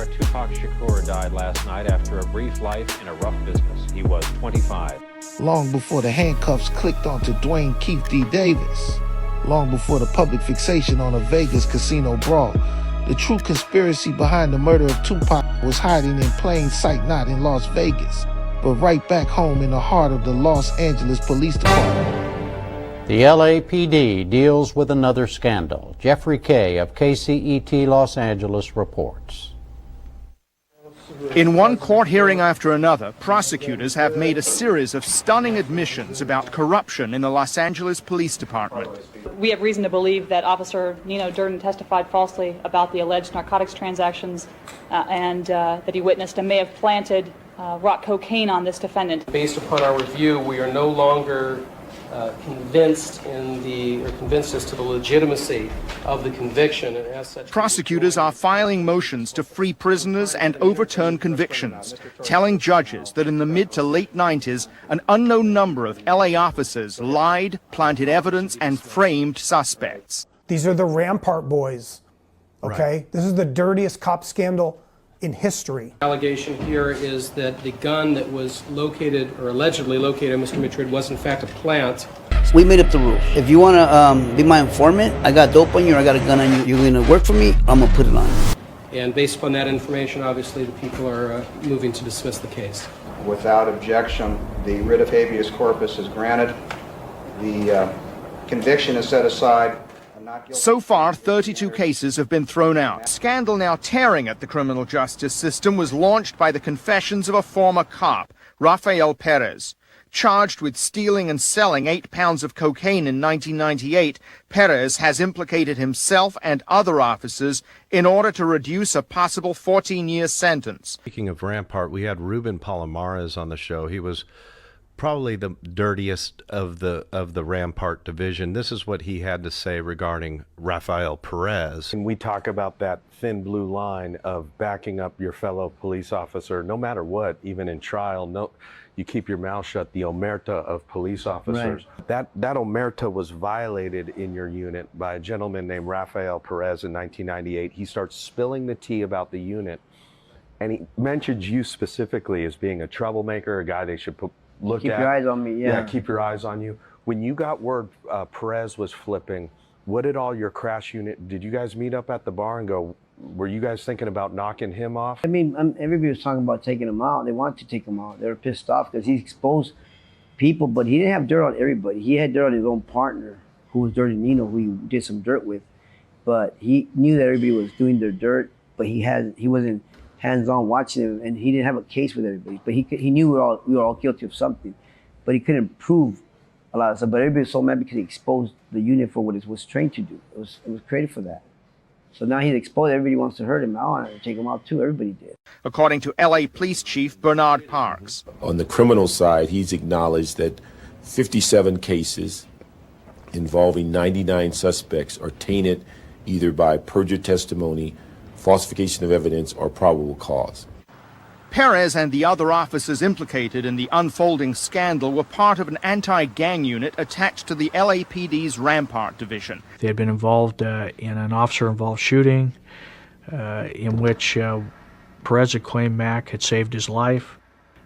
star Tupac Shakur died last night after a brief life in a rough business. He was 25. Long before the handcuffs clicked onto Dwayne Keefe D. Davis, long before the public fixation on a Vegas casino brawl, the true conspiracy behind the murder of Tupac was hiding in plain sight, not in Las Vegas, but right back home in the heart of the Los Angeles Police Department. The LAPD deals with another scandal. Jeffrey Kay of KCET Los Angeles reports. In one court hearing after another, prosecutors have made a series of stunning admissions about corruption in the Los Angeles Police Department. We have reason to believe that Officer Nino Durden testified falsely about the alleged narcotics transactions and that he witnessed and may have planted rock cocaine on this defendant. Based upon our review, we are no longer convinced as to the legitimacy of the conviction, and as such, prosecutors are filing motions to free prisoners and overturn convictions, telling judges that in the mid to late 90s, an unknown number of LA officers lied, planted evidence, and framed suspects. These are the Rampart boys, okay? Right. This is the dirtiest cop scandal in history. The allegation here is that the gun that was located, or allegedly located on Mr. Mitchell, was in fact a plant. We made up the rule. If you want to be my informant, I got dope on you, or I got a gun on you, you're going to work for me, I'm going to put it on you. And based upon that information, obviously the people are moving to dismiss the case. Without objection, the writ of habeas corpus is granted. The conviction is set aside. So far, 32 cases have been thrown out. Scandal now tearing at the criminal justice system was launched by the confessions of a former cop, Rafael Perez. Charged with stealing and selling 8 pounds of cocaine in 1998, Perez has implicated himself and other officers in order to reduce a possible 14-year sentence. Speaking of Rampart, we had Ruben Palomares on the show. He was probably the dirtiest of the Rampart division. This is what he had to say regarding Rafael Perez. And we talk about that thin blue line of backing up your fellow police officer, no matter what, even in trial. No, you keep your mouth shut. The omerta of police officers. Right. That omerta was violated in your unit by a gentleman named Rafael Perez in 1998. He starts spilling the tea about the unit, and he mentions you specifically as being a troublemaker, a guy they should look keep at. Keep your eyes on me, yeah. Keep your eyes on you. When you got word Perez was flipping, what did all your crash unit, did you guys meet up at the bar and go, were you guys thinking about knocking him off? I mean, everybody was talking about taking him out. They wanted to take him out. They were pissed off because he exposed people, but he didn't have dirt on everybody. He had dirt on his own partner, who was Dirty Nino, who he did some dirt with. But he knew that everybody was doing their dirt, but he wasn't hands-on watching them, and he didn't have a case with everybody. But he knew we were all guilty of something, but he couldn't prove a lot of stuff. But everybody was so mad because he exposed the unit for what it was trained to do. It was created for that. So now he's exposed. Everybody wants to hurt him. I want to take him out too. Everybody did. According to LA Police Chief Bernard Parks. On the criminal side, he's acknowledged that 57 cases involving 99 suspects are tainted either by perjured testimony, falsification of evidence, or probable cause. Perez and the other officers implicated in the unfolding scandal were part of an anti-gang unit attached to the LAPD's Rampart division. They had been involved in an officer-involved shooting in which Perez had claimed Mack had saved his life.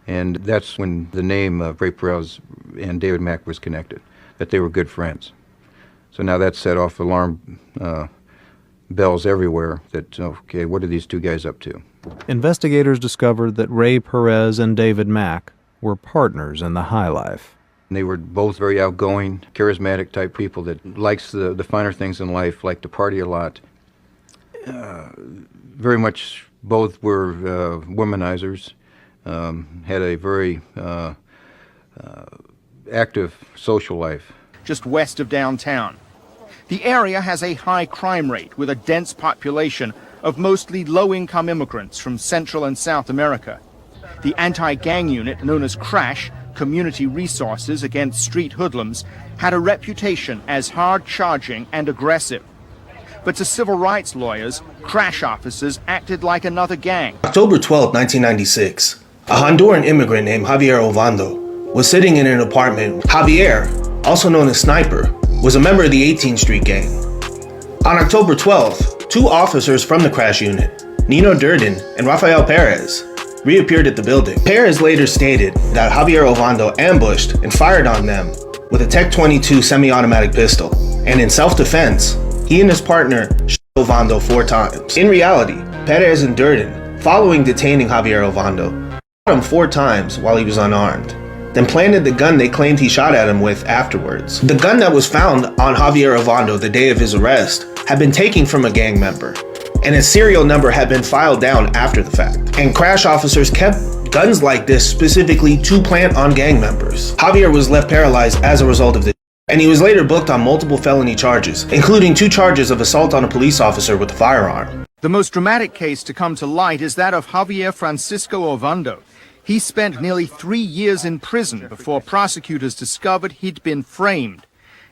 And that's when the name of Ray Perez and David Mack was connected, that they were good friends. So now that set off alarm bells everywhere that, okay, what are these two guys up to? Investigators discovered that Ray Perez and David Mack were partners in the high life. They were both very outgoing, charismatic type people that likes the finer things in life, like to party a lot. Very much both were womanizers, had a very active social life. Just west of downtown. The area has a high crime rate with a dense population of mostly low-income immigrants from Central and South America. The anti-gang unit known as CRASH, Community Resources Against Street Hoodlums, had a reputation as hard-charging and aggressive. But to civil rights lawyers, CRASH officers acted like another gang. October 12, 1996, a Honduran immigrant named Javier Ovando was sitting in an apartment. Javier, also known as Sniper, was a member of the 18th Street Gang. On October 12th, two officers from the CRASH unit Nino Durden and Rafael Perez reappeared at the building. Perez later stated that Javier Ovando ambushed and fired on them with a Tech 22 semi-automatic pistol, and in self-defense, he and his partner shot Ovando 4 times. In reality, Perez and Durden, following detaining Javier Ovando, shot him 4 times while he was unarmed, then planted the gun they claimed he shot at him with afterwards. The gun that was found on Javier Ovando the day of his arrest had been taken from a gang member, and his serial number had been filed down after the fact. And crash officers kept guns like this specifically to plant on gang members. Javier was left paralyzed as a result of this, and he was later booked on multiple felony charges, including 2 charges of assault on a police officer with a firearm. The most dramatic case to come to light is that of Javier Francisco Ovando. He spent nearly 3 years in prison before prosecutors discovered he'd been framed.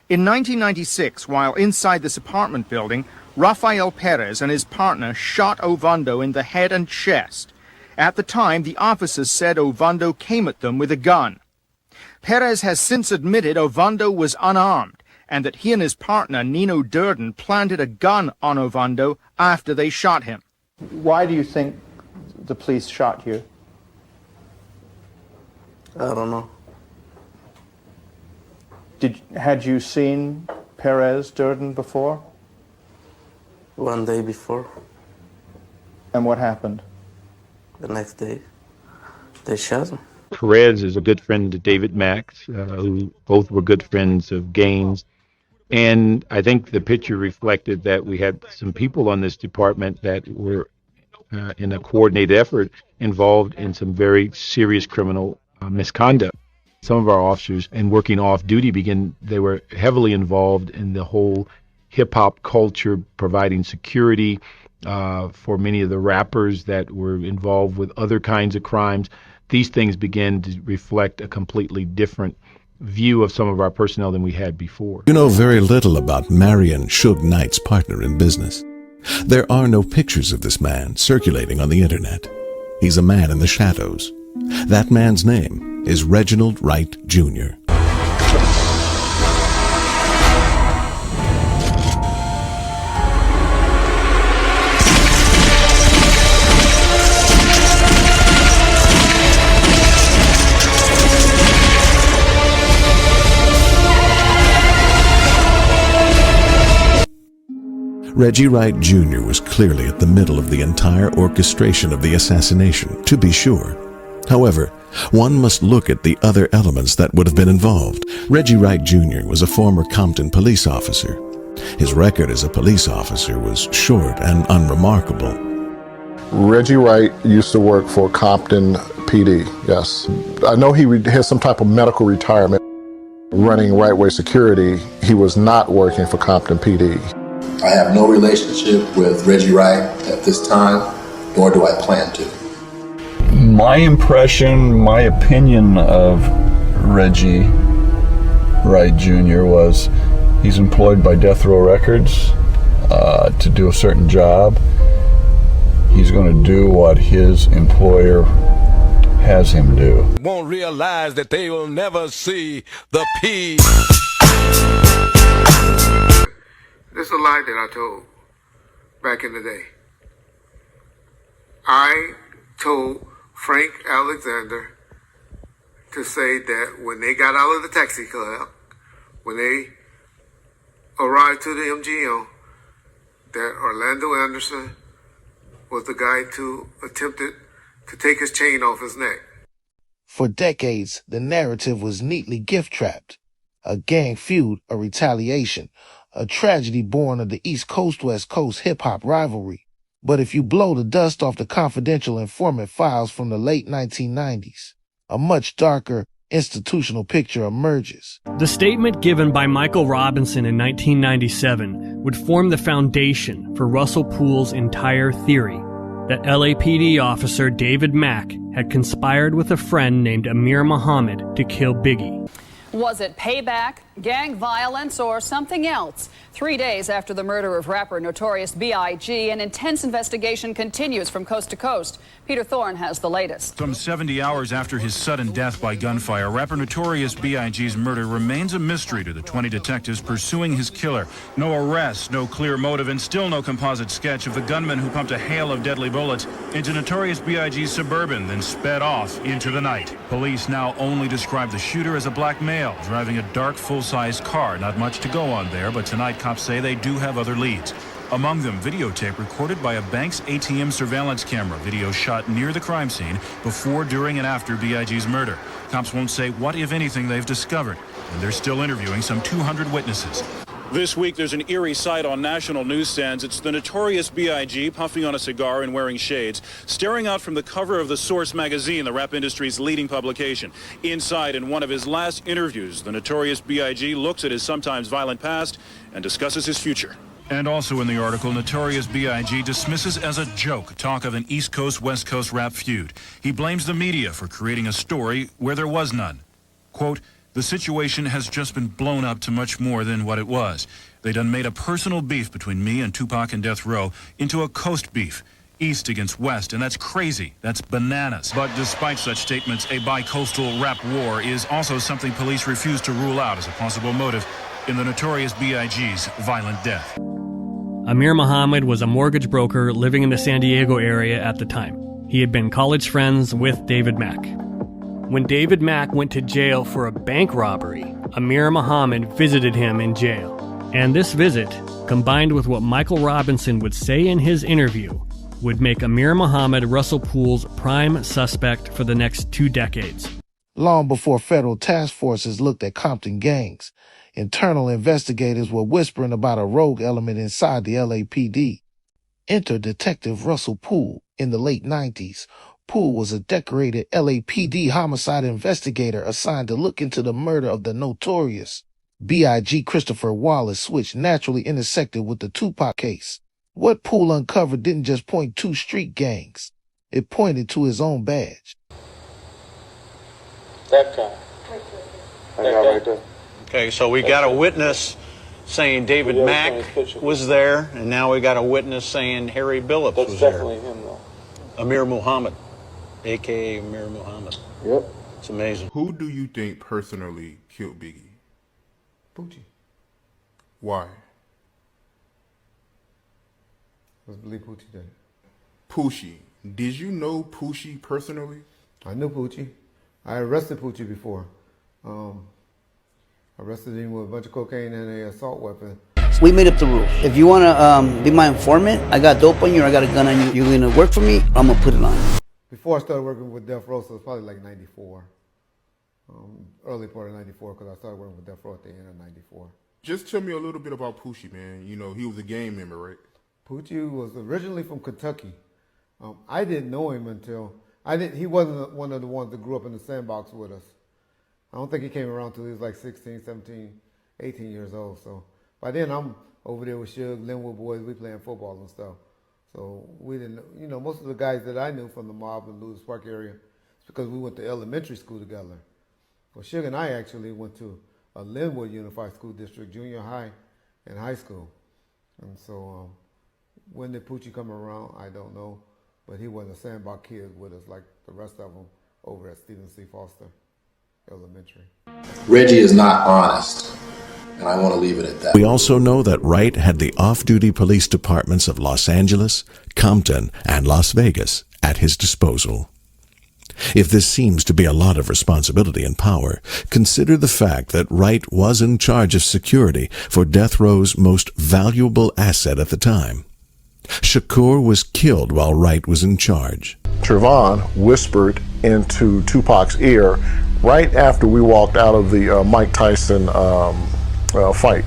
In 1996, while inside this apartment building, Rafael Perez and his partner shot Ovando in the head and chest. At the time, the officers said Ovando came at them with a gun. Perez has since admitted Ovando was unarmed and that he and his partner, Nino Durden, planted a gun on Ovando after they shot him. Why do you think the police shot you? I don't know. Had you seen Perez, Durden before? 1 day before. And what happened? The next day, they shot him. Perez is a good friend to David Mack, who both were good friends of Gaines. And I think the picture reflected that we had some people on this department that were, in a coordinated effort, involved in some very serious criminal misconduct. Some of our officers, in working off duty, they were heavily involved in the whole hip-hop culture, providing security for many of the rappers that were involved with other kinds of crimes. These things began to reflect a completely different view of some of our personnel than we had before. You know very little about Marion Suge Knight's partner in business. There are no pictures of this man circulating on the internet. He's a man in the shadows. That man's name is Reginald Wright Jr. Reggie Wright Jr. was clearly at the middle of the entire orchestration of the assassination, to be sure. However, one must look at the other elements that would have been involved. Reggie Wright Jr. was a former Compton police officer. His record as a police officer was short and unremarkable. Reggie Wright used to work for Compton PD, yes. I know he has some type of medical retirement. Running Right Way Security, he was not working for Compton PD. I have no relationship with Reggie Wright at this time, nor do I plan to. My impression, my opinion of Reggie Wright Jr. was he's employed by Death Row Records to do a certain job. He's going to do what his employer has him do. Won't realize that they will never see the P. This is a lie that I told back in the day. I told Frank Alexander to say that when they got out of the taxi club, when they arrived to the MGM, that Orlando Anderson was the guy who attempted to take his chain off his neck. For decades, the narrative was neatly gift-trapped. A gang feud, a retaliation, a tragedy born of the East Coast-West Coast hip-hop rivalry. But if you blow the dust off the confidential informant files from the late 1990s, a much darker institutional picture emerges. The statement given by Michael Robinson in 1997 would form the foundation for Russell Poole's entire theory that LAPD officer David Mack had conspired with a friend named Amir Muhammad to kill Biggie. Was it payback, Gang violence or something else? 3 days after the murder of rapper Notorious B.I.G, an intense investigation continues from coast to coast. Peter Thorne has the latest. Some 70 hours after his sudden death by gunfire, rapper Notorious B.I.G's murder remains a mystery to the 20 detectives pursuing his killer. No arrests, no clear motive, and still no composite sketch of the gunman who pumped a hail of deadly bullets into Notorious B.I.G's Suburban, then sped off into the night. Police now only describe the shooter as a black male driving a dark, full-size car. Not much to go on there, but tonight cops say they do have other leads. Among them, videotape recorded by a bank's ATM surveillance camera, video shot near the crime scene before, during, and after B.I.G's murder. Cops won't say what, if anything, they've discovered, and they're still interviewing some 200 witnesses. This week, there's an eerie sight on national newsstands. It's the Notorious B.I.G. puffing on a cigar and wearing shades, staring out from the cover of The Source magazine, the rap industry's leading publication. Inside, in one of his last interviews, the Notorious B.I.G. looks at his sometimes violent past and discusses his future. And also in the article, Notorious B.I.G. dismisses as a joke talk of an East Coast-West Coast rap feud. He blames the media for creating a story where there was none. Quote, "The situation has just been blown up to much more than what it was. They done made a personal beef between me and Tupac and Death Row into a coast beef, East against West, and that's crazy. That's bananas." But despite such statements, a bi-coastal rap war is also something police refuse to rule out as a possible motive in the Notorious B.I.G.'s violent death. Amir Muhammad was a mortgage broker living in the San Diego area at the time. He had been college friends with David Mack. When David Mack went to jail for a bank robbery, Amir Muhammad visited him in jail. And this visit, combined with what Michael Robinson would say in his interview, would make Amir Muhammad Russell Poole's prime suspect for the next 2 decades. Long before federal task forces looked at Compton gangs, internal investigators were whispering about a rogue element inside the LAPD. Enter Detective Russell Poole. In the late 90s, Poole was a decorated LAPD homicide investigator assigned to look into the murder of the Notorious B.I.G. Christopher Wallace, which naturally intersected with the Tupac case. What Poole uncovered didn't just point to street gangs. It pointed to his own badge. That guy. That guy right there. Okay, so we got a witness saying David Mack was there, and now we got a witness saying Harry Billups was there. That's definitely him, though. Amir Muhammad, a.k.a. Amir Muhammad. Yep. It's amazing. Who do you think personally killed Biggie? Poochie. Why? Let's believe Poochie did. Poochie. Did you know Poochie personally? I knew Poochie. I arrested Poochie before. Arrested him with a bunch of cocaine and an assault weapon. We made up the rules. If you want to be my informant, I got dope on you or I got a gun on you. You're going to work for me, I'm going to put it on you. Before I started working with Death Row, so it was probably like 94. Early part of 94, because I started working with Death Row at the end of 94. Just tell me a little bit about Poochie, man. You know, he was a gang member, right? Poochie was originally from Kentucky. I didn't know him until... He wasn't one of the ones that grew up in the sandbox with us. I don't think he came around till he was like 16, 17, 18 years old. So by then I'm over there with Suge, Linwood boys, we playing football and stuff. So we didn't, you know, most of the guys that I knew from the mob in Lewis Park area, it's because we went to elementary school together. Well, Suge and I actually went to a Linwood Unified School District, junior high and high school. And so when did Poochie come around, I don't know. But he wasn't a sandbox kid with us like the rest of them over at Stephen C. Foster Elementary. Reggie is not honest, and I want to leave it at that. We also know that Wright had the off-duty police departments of Los Angeles, Compton, and Las Vegas at his disposal. If this seems to be a lot of responsibility and power, consider the fact that Wright was in charge of security for Death Row's most valuable asset at the time. Shakur was killed while Wright was in charge. Trevon whispered into Tupac's ear right after we walked out of the Mike Tyson fight.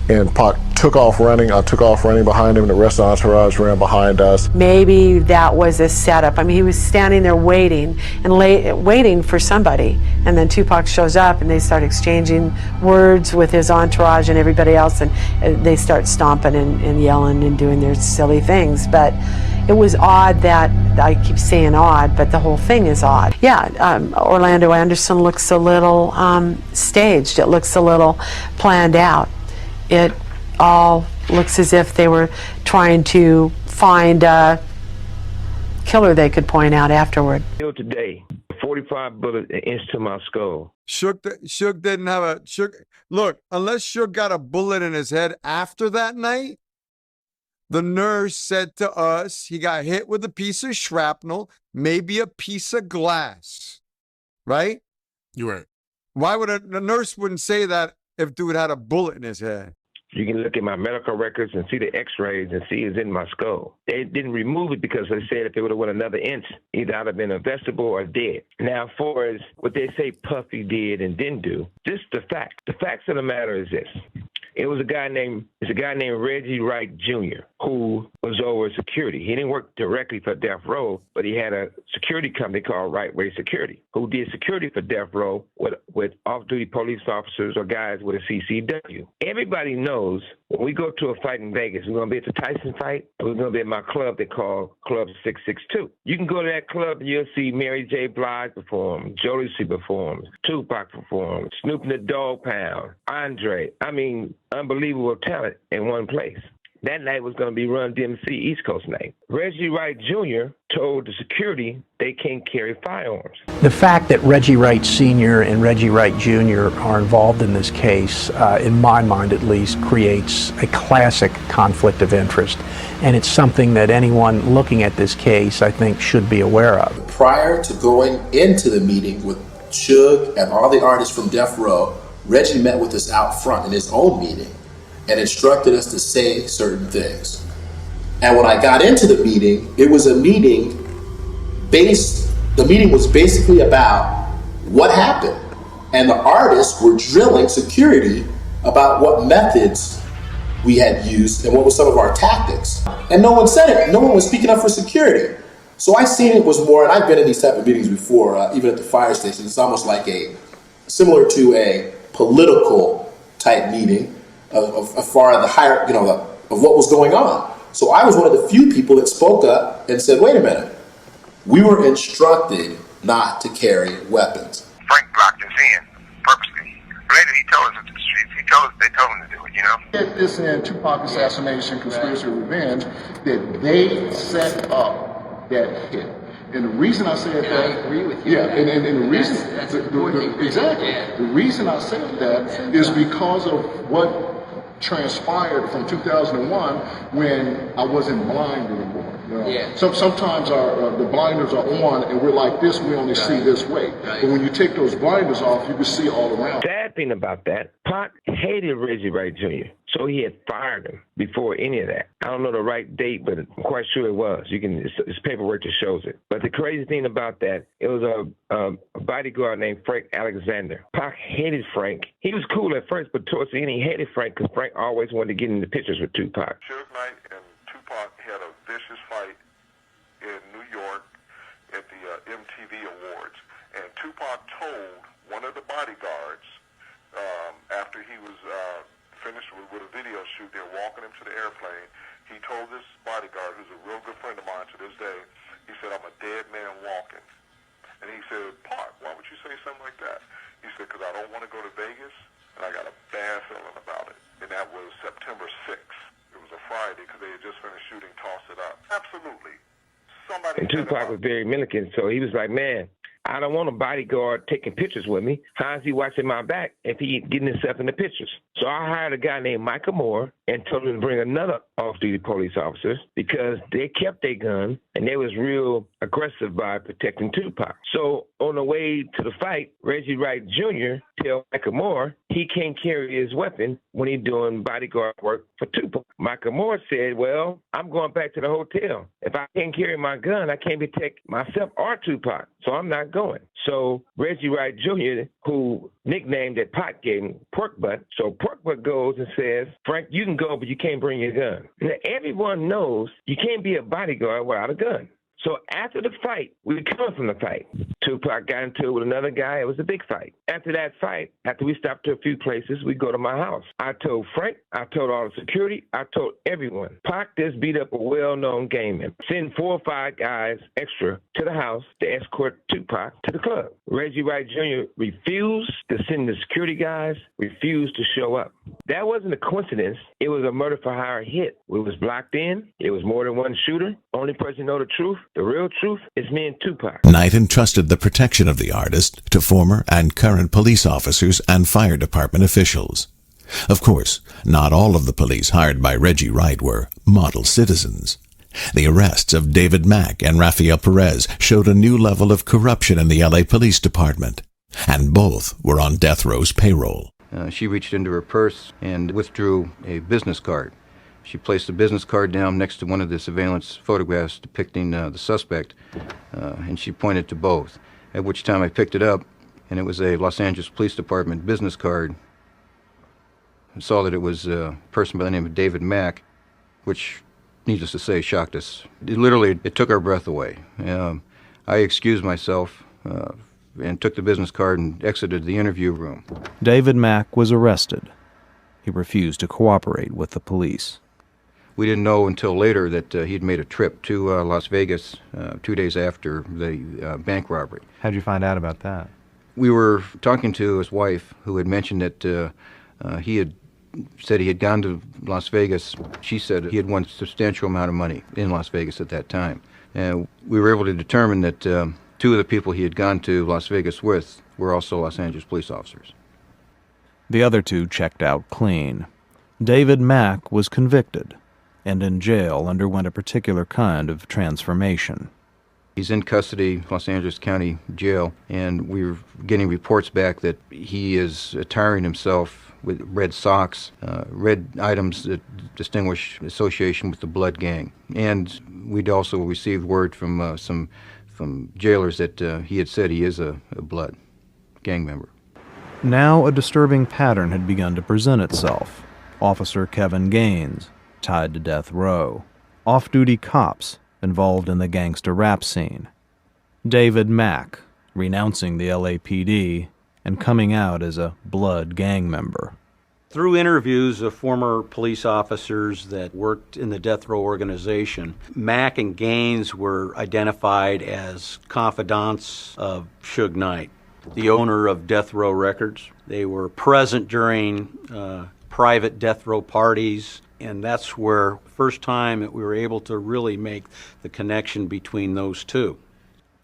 And Pac took off running. I took off running behind him. The rest of the entourage ran behind us. Maybe that was a setup. I mean, he was standing there waiting and waiting for somebody. And then Tupac shows up and they start exchanging words with his entourage and everybody else. And they start stomping and yelling and doing their silly things. But it was odd that I keep saying odd, but the whole thing is odd. Yeah, Orlando Anderson looks a little staged. It looks a little planned out. It all looks as if they were trying to find a killer they could point out afterward. Today, 45 bullet into my skull. Suge didn't have a look, unless Suge got a bullet in his head after that night. The nurse said to us he got hit with a piece of shrapnel, maybe a piece of glass. Right? You're right. Why would the nurse wouldn't say that if dude had a bullet in his head? You can look at my medical records and see the x-rays and see it's in my skull. They didn't remove it because they said if it would have went another inch, either I'd have been a vegetable or dead. Now, as far as what they say Puffy did and didn't do, this is the fact. The facts of the matter is this. It was a guy named Reggie Wright Jr. who was over security. He didn't work directly for Death Row, but he had a security company called Right Way Security, who did security for Death Row with off-duty police officers or guys with a CCW. Everybody knows when we go to a fight in Vegas, we're going to be at the Tyson fight, or we're going to be at my club they call Club 662. You can go to that club and you'll see Mary J. Blige perform, Jodeci perform, Tupac perform, Snoop and the Dogg Pound, Andre. I mean, unbelievable talent in one place. That night was going to be Run DMC East Coast night. Reggie Wright Jr. told the security they can't carry firearms. The fact that Reggie Wright Sr. and Reggie Wright Jr. are involved in this case, in my mind at least, creates a classic conflict of interest. And it's something that anyone looking at this case, I think, should be aware of. Prior to going into the meeting with Suge and all the artists from Death Row, Reggie met with us out front in his own meeting and instructed us to say certain things. And when I got into the meeting, it was a meeting the meeting was basically about what happened. And the artists were drilling security about what methods we had used and what were some of our tactics. And no one said it. No one was speaking up for security. So I seen it was more, and I've been in these type of meetings before, even at the fire station. It's almost like similar to a political type meeting of far the higher, of what was going on. So I was one of the few people that spoke up and said, wait a minute, we were instructed not to carry weapons. Frank blocked us in purposely. Later he told us they told him to do it, you know? This in Tupac assassination, conspiracy, revenge, that they set up that hit. And the reason I said that, I agree with you. Yeah, and the reason that's exactly. The reason I said that is because of what transpired from 2001 when I wasn't blind anymore. You know? Yeah. Sometimes the blinders are on and we're like this, we only see this way. Right. But when you take those blinders off, you can see all around. Sad thing about that, Pac hated Reggie Wright Jr., so he had fired him before any of that. I don't know the right date, but I'm quite sure it was. It's paperwork that shows it. But the crazy thing about that, it was a bodyguard named Frank Alexander. Pac hated Frank. He was cool at first, but towards the end he hated Frank because Frank always wanted to get into pictures with Tupac. Suge Knight and Tupac had a vicious fight in New York at the MTV Awards. And Tupac told one of the bodyguards after he was finished with a video shoot, they're walking him to the airplane. He told this bodyguard, who's a real good friend of mine to this day, he said, I'm a dead man walking. And he said, Pac, why would you say something like that? He said, because I don't want to go to Vegas, and I got a bad feeling about it. And that was September 6th. It was a Friday, because they had just finished shooting Toss It Up. Absolutely. And Tupac was very militant, so he was like, man, I don't want a bodyguard taking pictures with me. How is he watching my back if he getting himself in the pictures? So I hired a guy named Michael Moore and told him to bring another off-duty police officer because they kept their gun and they was real aggressive by protecting Tupac. So on the way to the fight, Reggie Wright Jr. tell Michael Moore he can't carry his weapon when he's doing bodyguard work for Tupac. Michael Moore said, well, I'm going back to the hotel. If I can't carry my gun, I can't protect myself or Tupac, so I'm not going. So Reggie Wright Jr., who nicknamed that Pac gave him Pork Butt, so Pork Butt goes and says, Frank, you can go, but you can't bring your gun. Now, everyone knows you can't be a bodyguard without a gun. So after the fight, we were coming from the fight. Tupac got into it with another guy. It was a big fight. After that fight, after we stopped to a few places, we go to my house. I told Frank, I told all the security, I told everyone. Pac just beat up a well-known gang member. Send 4 or 5 guys extra to the house to escort Tupac to the club. Reggie Wright Jr. refused to send the security guys, refused to show up. That wasn't a coincidence. It was a murder for hire hit. We was blocked in. It was more than one shooter. Only person know the truth. The real truth is me and Tupac. Knight entrusted the protection of the artist to former and current police officers and fire department officials. Of course, not all of the police hired by Reggie Wright were model citizens. The arrests of David Mack and Rafael Perez showed a new level of corruption in the LA Police Department, and both were on death row's payroll. She reached into her purse and withdrew a business card. She placed the business card down next to one of the surveillance photographs depicting the suspect, and she pointed to both, at which time I picked it up, and it was a Los Angeles Police Department business card. I saw that it was a person by the name of David Mack, which, needless to say, shocked us. It took our breath away. I excused myself and took the business card and exited the interview room. David Mack was arrested. He refused to cooperate with the police. We didn't know until later that he'd made a trip to Las Vegas 2 days after the bank robbery. How'd you find out about that? We were talking to his wife, who had mentioned that he had said he had gone to Las Vegas. She said he had won a substantial amount of money in Las Vegas at that time. And we were able to determine that 2 of the people he had gone to Las Vegas with were also Los Angeles police officers. The other 2 checked out clean. David Mack was convicted and in jail underwent a particular kind of transformation. He's in custody, Los Angeles County Jail, and we're getting reports back that he is attiring himself with red socks, red items that distinguish association with the Blood Gang. And we'd also received word from from jailers that he had said he is a Blood gang member. Now a disturbing pattern had begun to present itself. Officer Kevin Gaines, tied to death row. Off-duty cops involved in the gangster rap scene. David Mack, renouncing the LAPD and coming out as a Blood gang member. Through interviews of former police officers that worked in the death row organization, Mack and Gaines were identified as confidants of Suge Knight, the owner of Death Row Records. They were present during private death row parties, and that's where first time that we were able to really make the connection between those 2.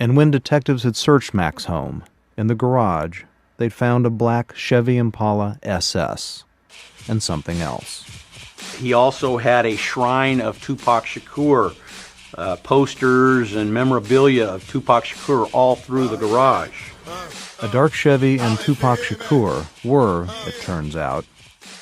And when detectives had searched Mack's home, in the garage, they'd found a black Chevy Impala SS and something else. He also had a shrine of Tupac Shakur, posters and memorabilia of Tupac Shakur all through the garage. A dark Chevy and Tupac Shakur were, it turns out,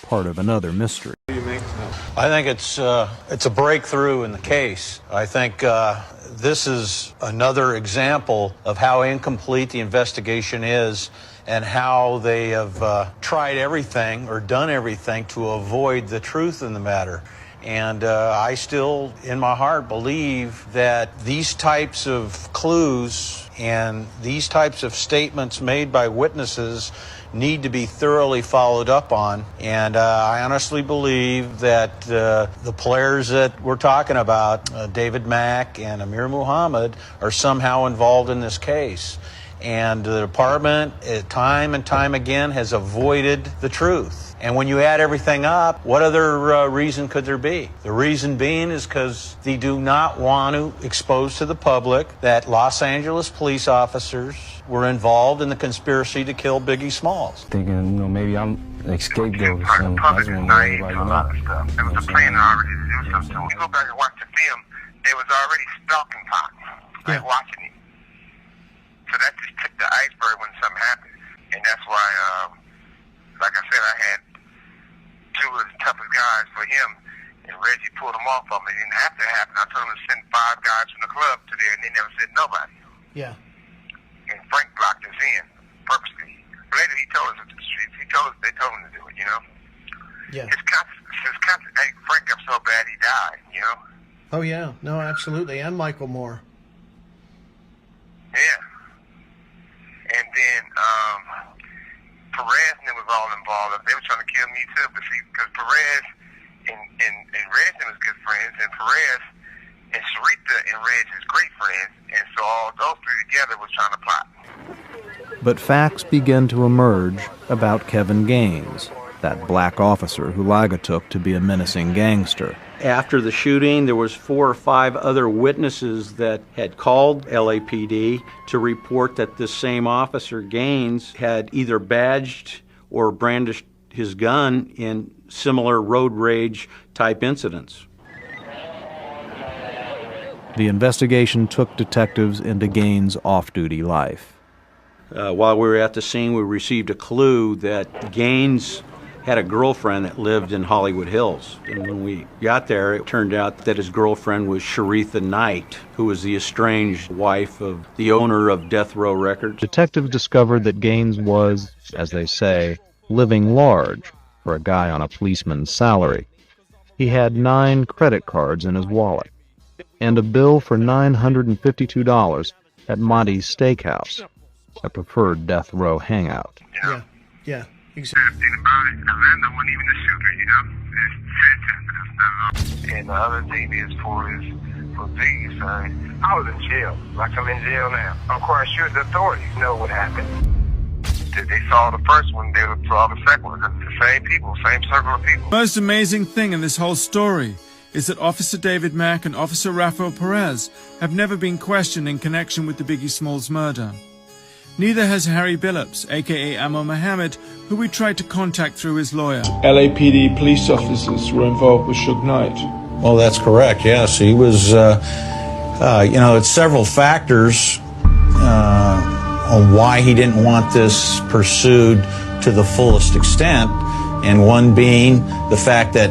part of another mystery. I think it's a breakthrough in the case. I think this is another example of how incomplete the investigation is and how they have tried everything or done everything to avoid the truth in the matter. And I still, in my heart, believe that these types of clues and these types of statements made by witnesses need to be thoroughly followed up on. And I honestly believe that the players that we're talking about, David Mack and Amir Muhammad, are somehow involved in this case. And the department, time and time again, has avoided the truth. And when you add everything up, what other reason could there be? The reason being is because they do not want to expose to the public that Los Angeles police officers were involved in the conspiracy to kill Biggie Smalls. Thinking, maybe I'm an scapegoat or something. The public is naive to a lot of stuff. There was a plan already to do something to him. You go back and watch the film, they was already stalking Pac, like watching him. So that just tipped the iceberg when something happened. And that's why, like I said, I had 2 of the toughest guys for him, and Reggie pulled them off of me. It didn't have to happen. I told him to send 5 guys from the club to there, and they never said nobody. Yeah. And Frank blocked us in, purposely. Later he told us, they told him to do it, you know? Yeah. Frank got so bad he died, you know? Oh, yeah. No, absolutely. And Michael Moore. Yeah. And then Perez and them was all involved. They were trying to kill me too, but see, because Perez and Reggie was good friends, and Perez and Sarita and Reg is great friends, and so all those three together was trying to plot. But facts begin to emerge about Kevin Gaines, that black officer who Liga took to be a menacing gangster. After the shooting, there was 4 or 5 other witnesses that had called LAPD to report that this same officer, Gaines, had either badged or brandished his gun in similar road rage type incidents. The investigation took detectives into Gaines' off-duty life. While we were at the scene, we received a clue that Gaines had a girlfriend that lived in Hollywood Hills. And when we got there, it turned out that his girlfriend was Shoutout Knight, who was the estranged wife of the owner of Death Row Records. Detectives discovered that Gaines was, as they say, living large for a guy on a policeman's salary. He had 9 credit cards in his wallet and a bill for $952 at Monty's Steakhouse, a preferred death row hangout. Yeah, exactly. Orlando wasn't even the shooter, you know? And the other thing is for Biggie, son, I was in jail, like I'm in jail now. Of course, sure, the authorities know what happened. They saw the first one, they would saw the second one. The same people, same circle of people. The most amazing thing in this whole story is that Officer David Mack and Officer Rafael Perez have never been questioned in connection with the Biggie Smalls murder. Neither has Harry Billups, aka Amor Mohammed, who we tried to contact through his lawyer. LAPD police officers were involved with Suge Knight. Well, that's correct, yes. He was, it's several factors on why he didn't want this pursued to the fullest extent, and one being the fact that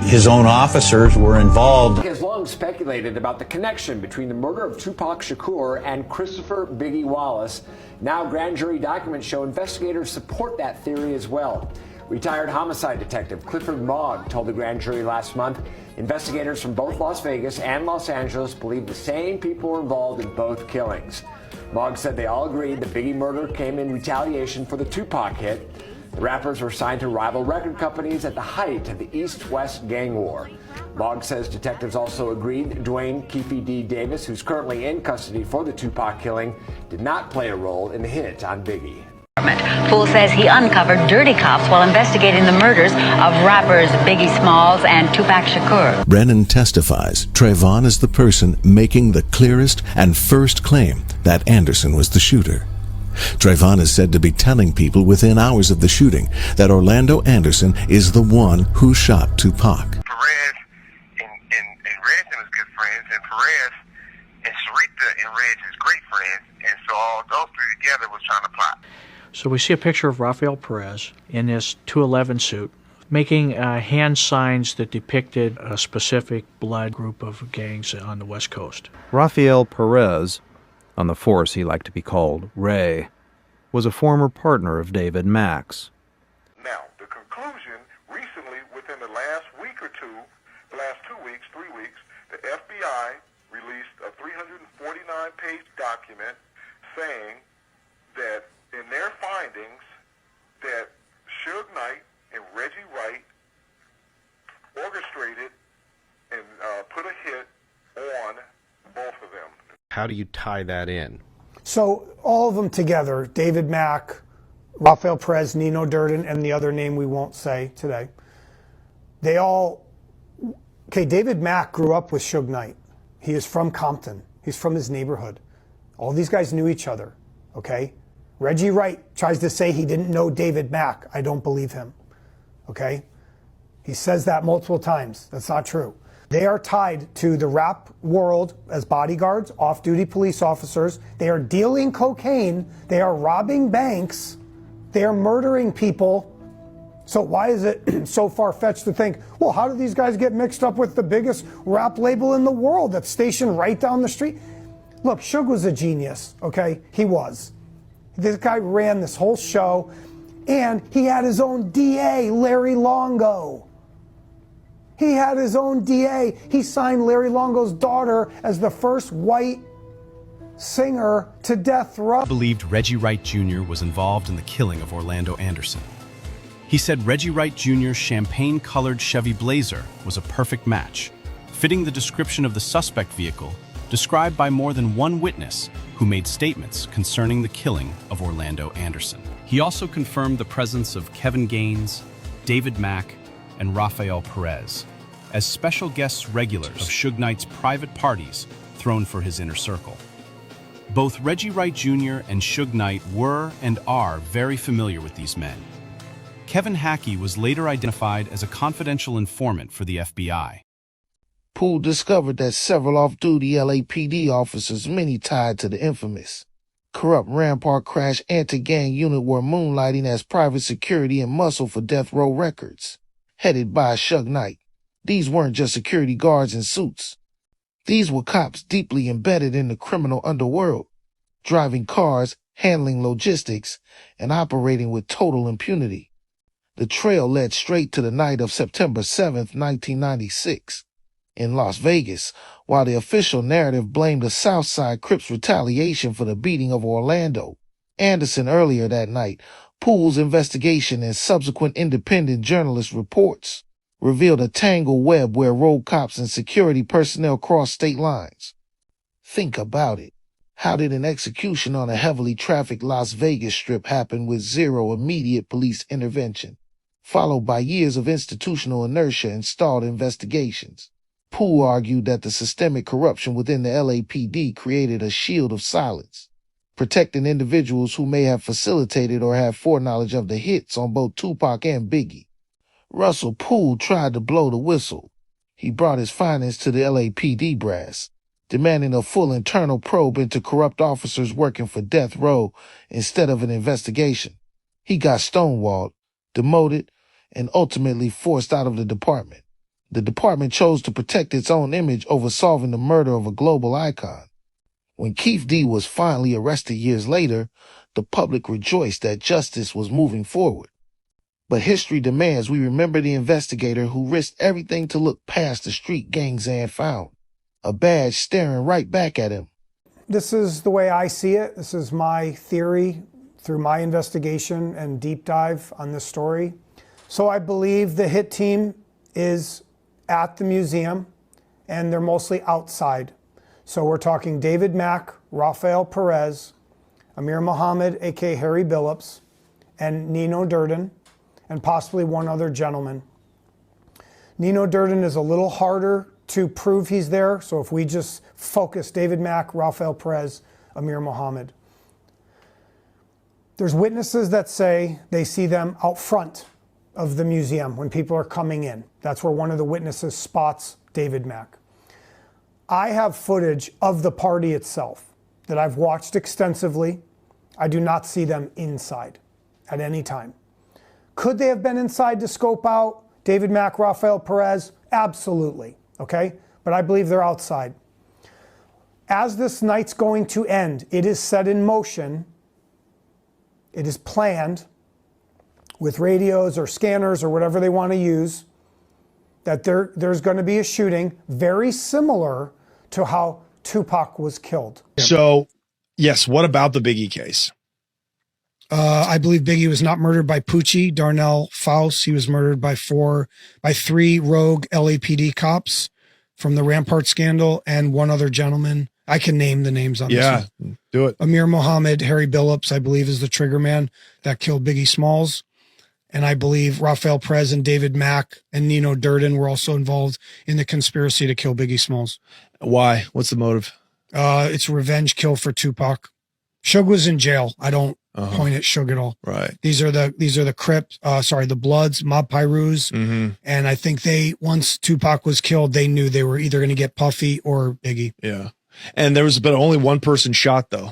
his own officers were involved. He has long speculated about the connection between the murder of Tupac Shakur and Christopher Biggie Wallace. Now grand jury documents show investigators support that theory as well. Retired homicide detective Clifford Mogg told the grand jury last month investigators from both Las Vegas and Los Angeles believe the same people were involved in both killings. Mogg said they all agreed the Biggie murder came in retaliation for the Tupac hit. The rappers were signed to rival record companies at the height of the East-West gang war. Mogg says detectives also agreed Dwayne Keefe D. Davis, who's currently in custody for the Tupac killing, did not play a role in the hit on Biggie. Poole says he uncovered dirty cops while investigating the murders of rappers Biggie Smalls and Tupac Shakur. Brennan testifies Trayvon is the person making the clearest and first claim that Anderson was the shooter. Trayvon is said to be telling people within hours of the shooting that Orlando Anderson is the one who shot Tupac. Perez and Reggie was good friends, and Perez and Sarita and Reg is great friends, and so all those three together was trying to plot. So we see a picture of Rafael Perez in his 211 suit, making hand signs that depicted a specific blood group of gangs on the West Coast. Rafael Perez, on the force he liked to be called Ray, was a former partner of David Mack's. Now, the conclusion, recently, within the last week or two, the last 2 weeks, 3 weeks, the FBI released a 349-page document saying that in their findings that Suge Knight and Reggie Wright orchestrated and put a hit on both of them. How do you tie that in? So all of them together, David Mack, Rafael Perez, Nino Durden, and the other name we won't say today, they all, David Mack grew up with Suge Knight. He is from Compton. He's from his neighborhood. All these guys knew each other, okay? Reggie Wright tries to say he didn't know David Mack. I don't believe him, okay? He says that multiple times. That's not true. They are tied to the rap world as bodyguards, off-duty police officers. They are dealing cocaine. They are robbing banks. They are murdering people. So why is it so far-fetched to think, well, how do these guys get mixed up with the biggest rap label in the world that's stationed right down the street? Look, Suge was a genius, okay? He was. This guy ran this whole show, and he had his own DA, Larry Longo. He had his own DA. He signed Larry Longo's daughter as the first white singer to death row. Believed Reggie Wright Jr. was involved in the killing of Orlando Anderson. He said Reggie Wright Jr.'s champagne-colored Chevy Blazer was a perfect match, fitting the description of the suspect vehicle described by more than one witness who made statements concerning the killing of Orlando Anderson. He also confirmed the presence of Kevin Gaines, David Mack, and Rafael Perez as special guest regulars of Suge Knight's private parties thrown for his inner circle. Both Reggie Wright Jr. and Suge Knight were and are very familiar with these men. Kevin Hackey was later identified as a confidential informant for the FBI. Poole discovered that several off-duty LAPD officers, many tied to the infamous corrupt Rampart crash anti-gang unit, were moonlighting as private security and muscle for Death Row Records, headed by Suge Knight. These weren't just security guards in suits. These were cops deeply embedded in the criminal underworld, driving cars, handling logistics, and operating with total impunity. The trail led straight to the night of September 7th, 1996. In Las Vegas, while the official narrative blamed the Southside Crips retaliation for the beating of Orlando Anderson earlier that night, Poole's investigation and subsequent independent journalist reports revealed a tangled web where road cops and security personnel crossed state lines. Think about it. How did an execution on a heavily trafficked Las Vegas strip happen with zero immediate police intervention, followed by years of institutional inertia and stalled investigations? Poole argued that the systemic corruption within the LAPD created a shield of silence, protecting individuals who may have facilitated or have foreknowledge of the hits on both Tupac and Biggie. Russell Poole tried to blow the whistle. He brought his findings to the LAPD brass, demanding a full internal probe into corrupt officers working for Death Row instead of an investigation. He got stonewalled, demoted, and ultimately forced out of the department. The department chose to protect its own image over solving the murder of a global icon. When Keefe D was finally arrested years later, the public rejoiced that justice was moving forward. But history demands we remember the investigator who risked everything to look past the street gang Zan found, a badge staring right back at him. This is the way I see it. This is my theory through my investigation and deep dive on this story. So I believe the hit team is at the museum, and they're mostly outside. So we're talking David Mack, Rafael Perez, Amir Muhammad, aka Harry Billups, and Nino Durden, and possibly one other gentleman. Nino Durden is a little harder to prove he's there, so if we just focus David Mack, Rafael Perez, Amir Muhammad. There's witnesses that say they see them out front of the museum when people are coming in. That's where one of the witnesses spots David Mack. I have footage of the party itself that I've watched extensively. I do not see them inside at any time. Could they have been inside to scope out David Mack, Rafael Perez? Absolutely, okay? But I believe they're outside. As this night's going to end, it is set in motion, it is planned with radios or scanners or whatever they want to use, that there's going to be a shooting very similar to how Tupac was killed. So, yes, what about the Biggie case? I believe Biggie was not murdered by Poochie, Darnell Faust. He was murdered by three rogue LAPD cops from the Rampart scandal and one other gentleman. I can name the names on this one. Yeah, do it. Amir Muhammad, Harry Billups, I believe, is the trigger man that killed Biggie Smalls. And I believe Rafael Perez and David Mack and Nino Durden were also involved in the conspiracy to kill Biggie Smalls. Why? What's the motive? It's a revenge kill for Tupac. Suge was in jail. I don't point at Suge at all. Right. These are the Crips, the Bloods, Mob Pirus. And I think once Tupac was killed, they knew they were either going to get Puffy or Biggie. Yeah. And there was but only one person shot though.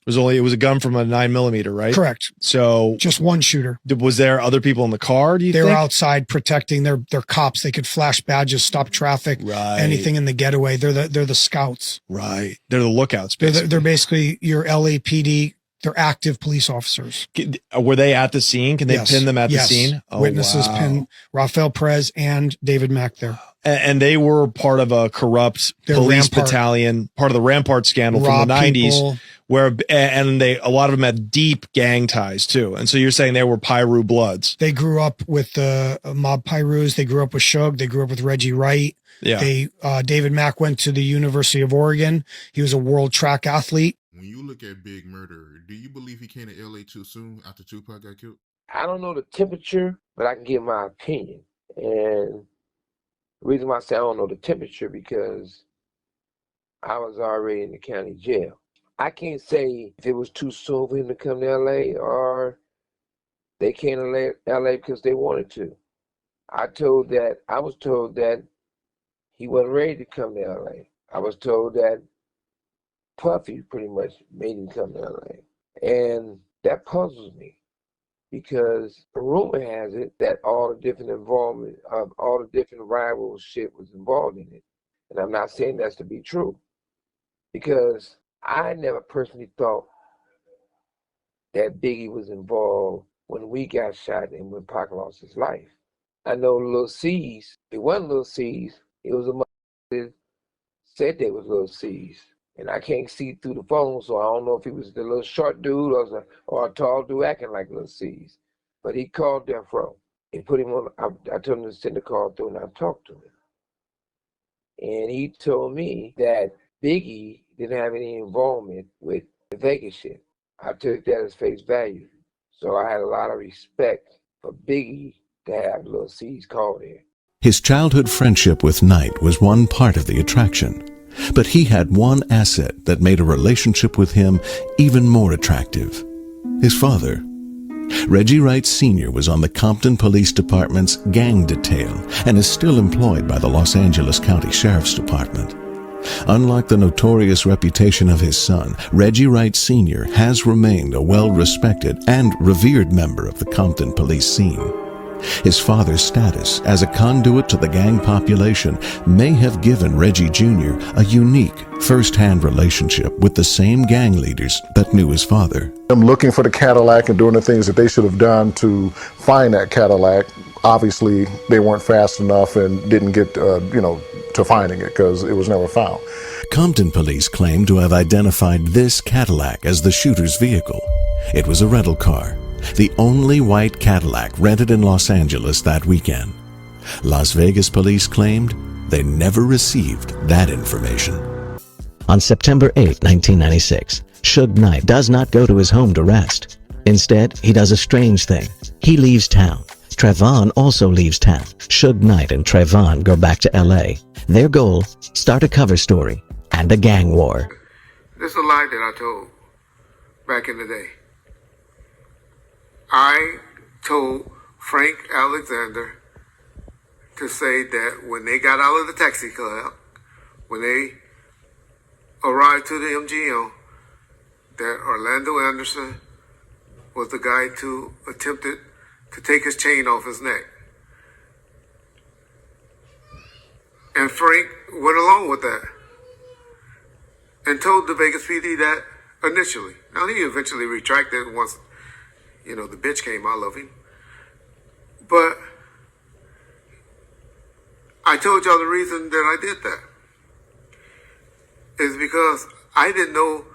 It was a gun from a 9mm, right? Correct. So just one shooter. Was there other people in the car? Do you think? They were outside protecting their cops. They could flash badges, stop traffic, anything in the getaway. They're the scouts. Right. They're the lookouts. They're basically your LAPD They're active police officers. Were they at the scene? Can they Yes. pin them at Yes. the scene? Oh, Witnesses wow. pin Rafael Perez and David Mack there. And they were part of a corrupt police Rampart. battalion, part of the Rampart scandal Raw from the 90s, people. where a lot of them had deep gang ties too. And so you're saying they were Pyru Bloods. They grew up with the mob Pyrus. They grew up with Suge. They grew up with Reggie Wright. Yeah. David Mack went to the University of Oregon. He was a world track athlete. When you look at Big Murder, do you believe he came to LA too soon after Tupac got killed? I don't know the temperature, but I can give my opinion. And the reason why I say I don't know the temperature, because I was already in the county jail. I can't say if it was too soon for him to come to LA or they came to LA because they wanted to. I was told that he wasn't ready to come to LA. I was told that Puffy pretty much made him come to LA. And that puzzles me, because rumor has it that all the different involvement of all the different rival shit was involved in it. And I'm not saying that's to be true, because I never personally thought that Biggie was involved when we got shot and when Pac lost his life. I know Lil C's, it wasn't Lil C's, it was a mother that said they was Lil C's. And I can't see through the phone, so I don't know if he was the little short dude or a tall dude acting like Lil C's. But he called Death Row and put him on. I told him to send the call through, and I talked to him. And he told me that Biggie didn't have any involvement with the Vegas shit. I took that as face value. So I had a lot of respect for Biggie to have Lil C's call there. His childhood friendship with Knight was one part of the attraction, but he had one asset that made a relationship with him even more attractive: his father. Reggie Wright Sr. was on the Compton Police Department's gang detail and is still employed by the Los Angeles County Sheriff's Department. Unlike the notorious reputation of his son, Reggie Wright Sr. has remained a well-respected and revered member of the Compton police scene. His father's status as a conduit to the gang population may have given Reggie Jr. a unique first-hand relationship with the same gang leaders that knew his father. Them looking for the Cadillac and doing the things that they should have done to find that Cadillac, obviously they weren't fast enough and didn't get, to finding it because it was never found. Compton police claim to have identified this Cadillac as the shooter's vehicle. It was a rental car, the only white Cadillac rented in Los Angeles that weekend. Las Vegas police claimed they never received that information. On September 8, 1996, Suge Knight does not go to his home to rest. Instead, he does a strange thing. He leaves town. Trayvon also leaves town. Suge Knight and Trayvon go back to LA. Their goal, start a cover story and a gang war. This is a lie that I told back in the day. I told Frank Alexander to say that when they got out of the taxi club, when they arrived to the MGM, that Orlando Anderson was the guy who attempted to take his chain off his neck. And Frank went along with that and told the Vegas PD that initially. Now, he eventually retracted once, the bitch came out of him. But I told y'all the reason that I did that is because I didn't know,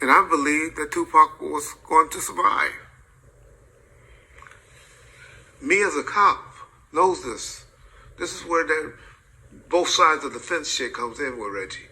and I believed that Tupac was going to survive. Me as a cop knows this. This is where that both sides of the fence shit comes in with Reggie.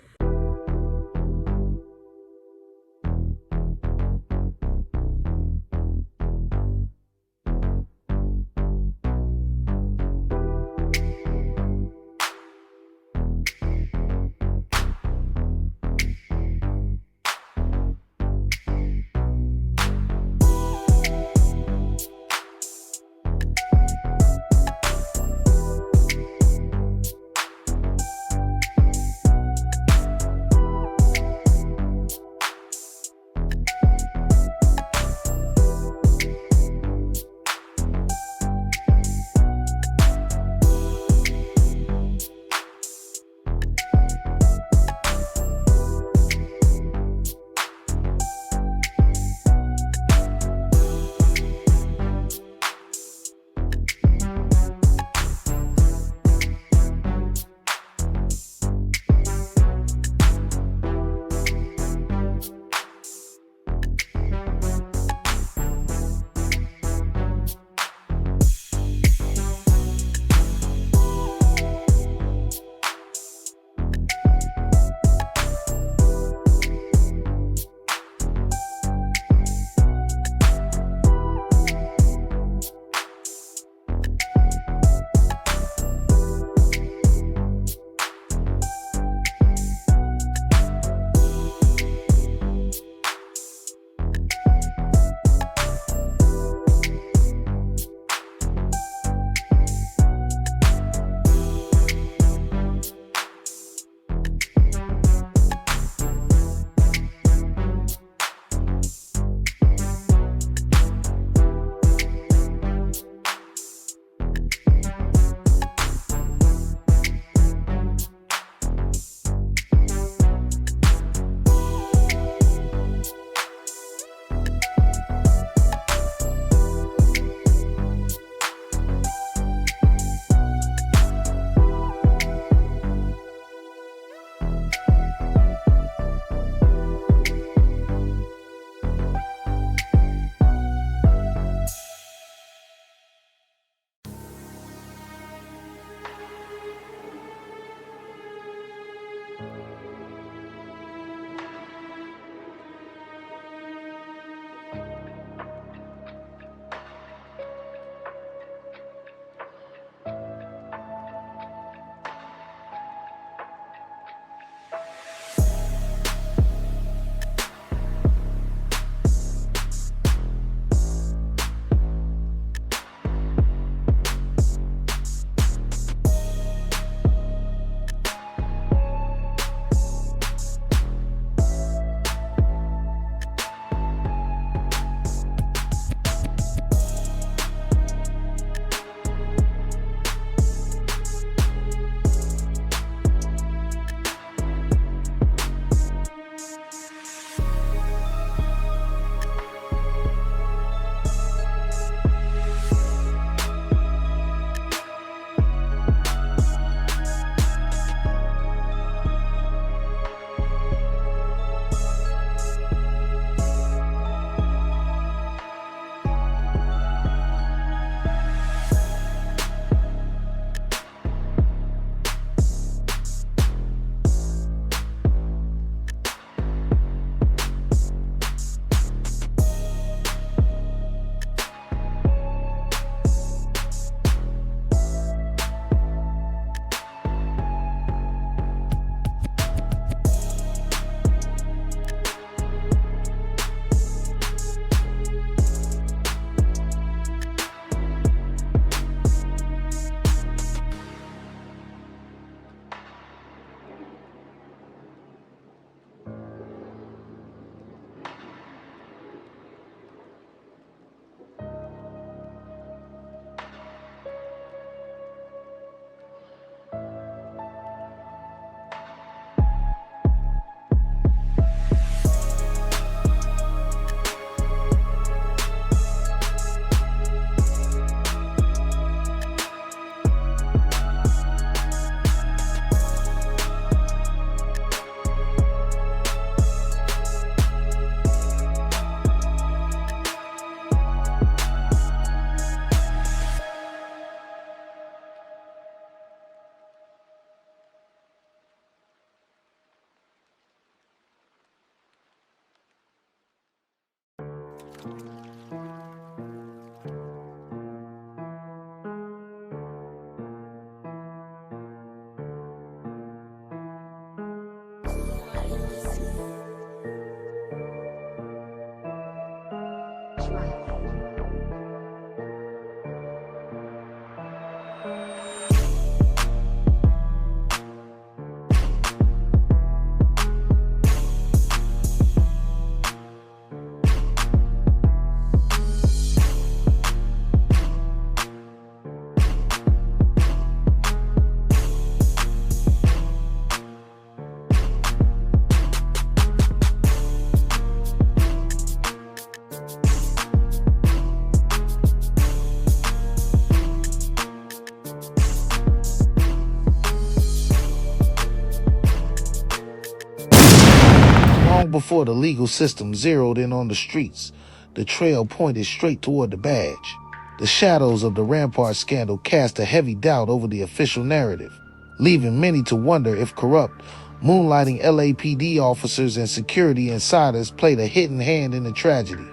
Long before the legal system zeroed in on the streets, the trail pointed straight toward the badge. The shadows of the Rampart scandal cast a heavy doubt over the official narrative, leaving many to wonder if corrupt, moonlighting LAPD officers and security insiders played a hidden hand in the tragedy.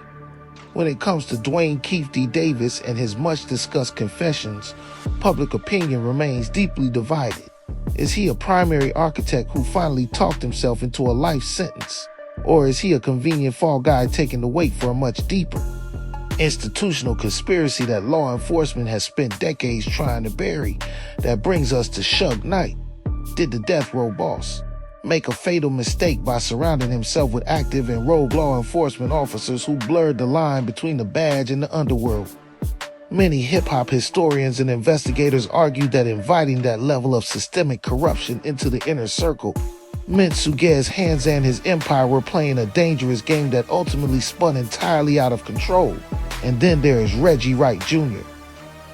When it comes to Dwayne Keefe D. Davis and his much-discussed confessions, public opinion remains deeply divided. Is he a primary architect who finally talked himself into a life sentence? Or is he a convenient fall guy taking the weight for a much deeper institutional conspiracy that law enforcement has spent decades trying to bury? That brings us to Suge Knight. Did the death row boss make a fatal mistake by surrounding himself with active and rogue law enforcement officers who blurred the line between the badge and the underworld? Many hip-hop historians and investigators argue that inviting that level of systemic corruption into the inner circle meant Suge's hands and his empire were playing a dangerous game that ultimately spun entirely out of control. And then there is Reggie Wright Jr.,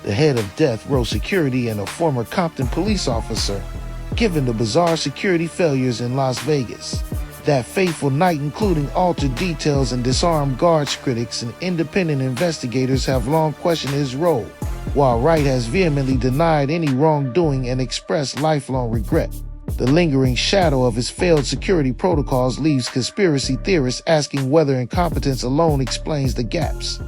the head of death row security and a former Compton police officer, given the bizarre security failures in Las Vegas. That fateful night, including altered details and disarmed guards, critics and independent investigators have long questioned his role, while Wright has vehemently denied any wrongdoing and expressed lifelong regret. The lingering shadow of his failed security protocols leaves conspiracy theorists asking whether incompetence alone explains the gaps,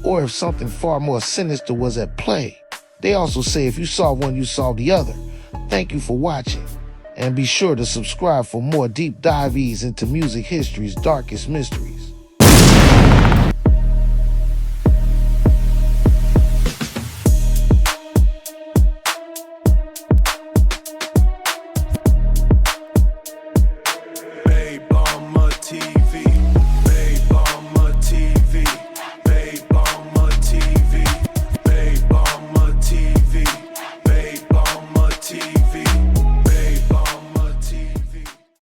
or if something far more sinister was at play. They also say if you saw one, you saw the other. Thank you for watching, and be sure to subscribe for more deep dives into music history's darkest mysteries.